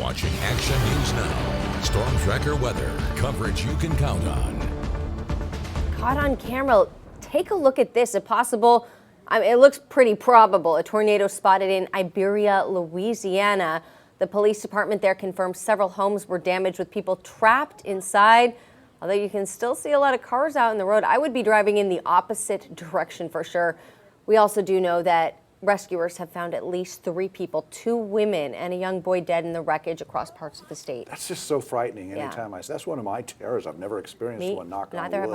watching Action News Now. Storm Tracker weather, coverage you can count on. Caught on camera. Take a look at this. It looks pretty probable. A tornado spotted in Iberia, Louisiana. The police department there confirmed several homes were damaged with people trapped inside. Although you can still see a lot of cars out in the road, I would be driving in the opposite direction for sure. We also do know that rescuers have found at least 3 people, 2 women and a young boy dead in the wreckage across parts of the state. That's just so frightening anytime I see. That's one of my terrors. I've never experienced one, knock on wood. Neither have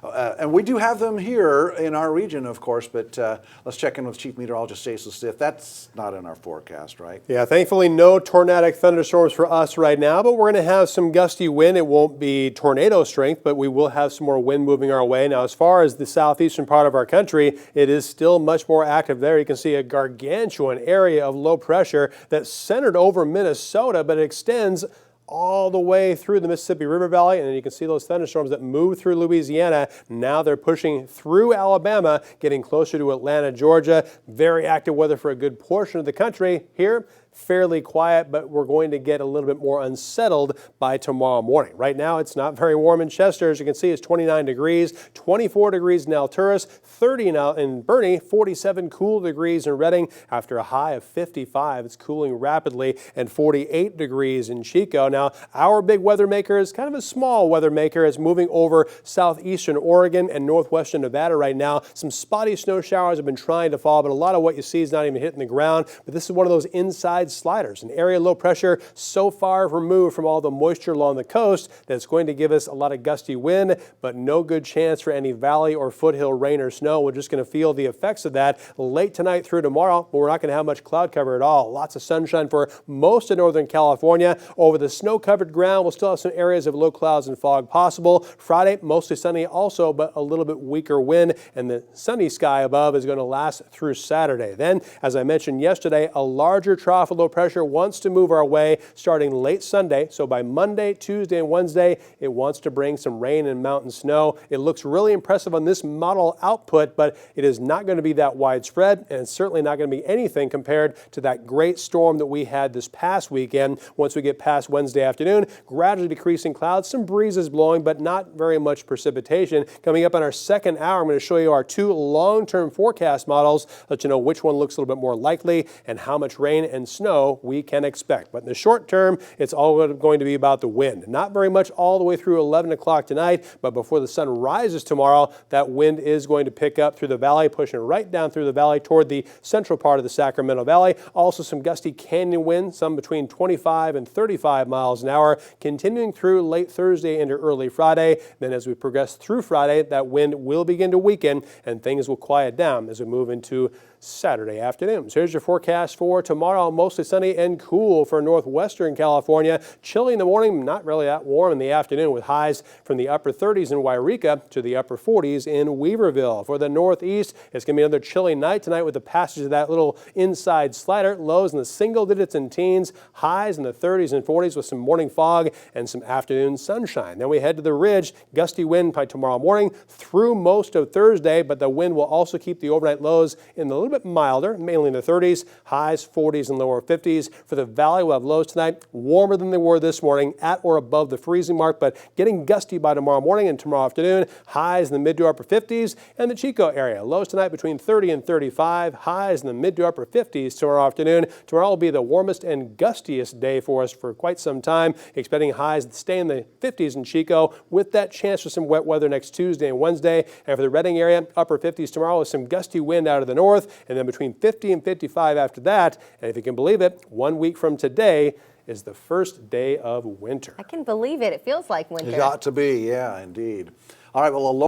I. And we do have them here in our region, of course, but let's check in with Chief Meteorologist Jason Stiff. That's not in our forecast, right? Yeah, thankfully no tornadic thunderstorms for us right now, but we're going to have some gusty wind. It won't be tornado strength, but we will have some more wind moving our way. Now, as far as the southeastern part of our country, it is still much more active there. You can see a gargantuan area of low pressure that's centered over Minnesota, but it extends all the way through the Mississippi River Valley, and then you can see those thunderstorms that move through Louisiana. Now they're pushing through Alabama, getting closer to Atlanta, Georgia. Very active weather for a good portion of the country. Here, fairly quiet, but we're going to get a little bit more unsettled by tomorrow morning. Right now, it's not very warm in Chester. As you can see, it's 29 degrees, 24 degrees in Alturas, 30 now in Bernie, 47 cool degrees in Redding after a high of 55. It's cooling rapidly, and 48 degrees in Chico. Now, our big weather maker is kind of a small weather maker. It's moving over southeastern Oregon and northwestern Nevada right now. Some spotty snow showers have been trying to fall, but a lot of what you see is not even hitting the ground. But this is one of those inside sliders, an area low pressure so far removed from all the moisture along the coast that it's going to give us a lot of gusty wind, but no good chance for any valley or foothill rain or snow. We're just going to feel the effects of that late tonight through tomorrow, but we're not going to have much cloud cover at all. Lots of sunshine for most of Northern California. Over the snow-covered ground, we'll still have some areas of low clouds and fog possible. Friday, mostly sunny also, but a little bit weaker wind, and the sunny sky above is going to last through Saturday. Then, as I mentioned yesterday, a larger trough of low pressure wants to move our way starting late Sunday. So by Monday, Tuesday, and Wednesday, it wants to bring some rain and mountain snow. It looks really impressive on this model output, but it is not going to be that widespread, and it's certainly not going to be anything compared to that great storm that we had this past weekend. Once we get past Wednesday afternoon, gradually decreasing clouds, some breezes blowing, but not very much precipitation. Coming up on our second hour, I'm going to show you our 2 long-term forecast models, let you know which one looks a little bit more likely and how much rain and snow we can expect. But in the short term, it's all going to be about the wind. Not very much all the way through 11 o'clock tonight, but before the sun rises tomorrow, that wind is going to pick up through the valley, pushing right down through the valley toward the central part of the Sacramento Valley. Also some gusty canyon wind, some between 25 and 35 miles an hour, continuing through late Thursday into early Friday. Then as we progress through Friday, that wind will begin to weaken and things will quiet down as we move into Saturday afternoon. So here's your forecast for tomorrow. Mostly sunny and cool for northwestern California. Chilly in the morning, not really that warm in the afternoon, with highs from the upper 30s in Wairika to the upper 40s in Weaverville. For the northeast, it's going to be another chilly night tonight with the passage of that little inside slider. Lows in the single digits and teens, highs in the 30s and 40s with some morning fog and some afternoon sunshine. Then we head to the ridge. Gusty wind by tomorrow morning through most of Thursday, but the wind will also keep the overnight lows in the little bit milder, mainly in the 30s, highs 40s and lower 50s. For the valley, we'll have lows tonight warmer than they were this morning, at or above the freezing mark, but getting gusty by tomorrow morning and tomorrow afternoon. Highs in the mid to upper 50s, and the Chico area. Lows tonight between 30 and 35, highs in the mid to upper 50s tomorrow afternoon. Tomorrow will be the warmest and gustiest day for us for quite some time, expecting highs to stay in the 50s in Chico, with that chance for some wet weather next Tuesday and Wednesday. And for the Redding area, upper 50s tomorrow with some gusty wind out of the north, and then between 50 and 55 after that. And if you can believe it, 1 week from today is the first day of winter. I can believe it. It feels like winter. It ought to be, yeah, indeed. All right, well,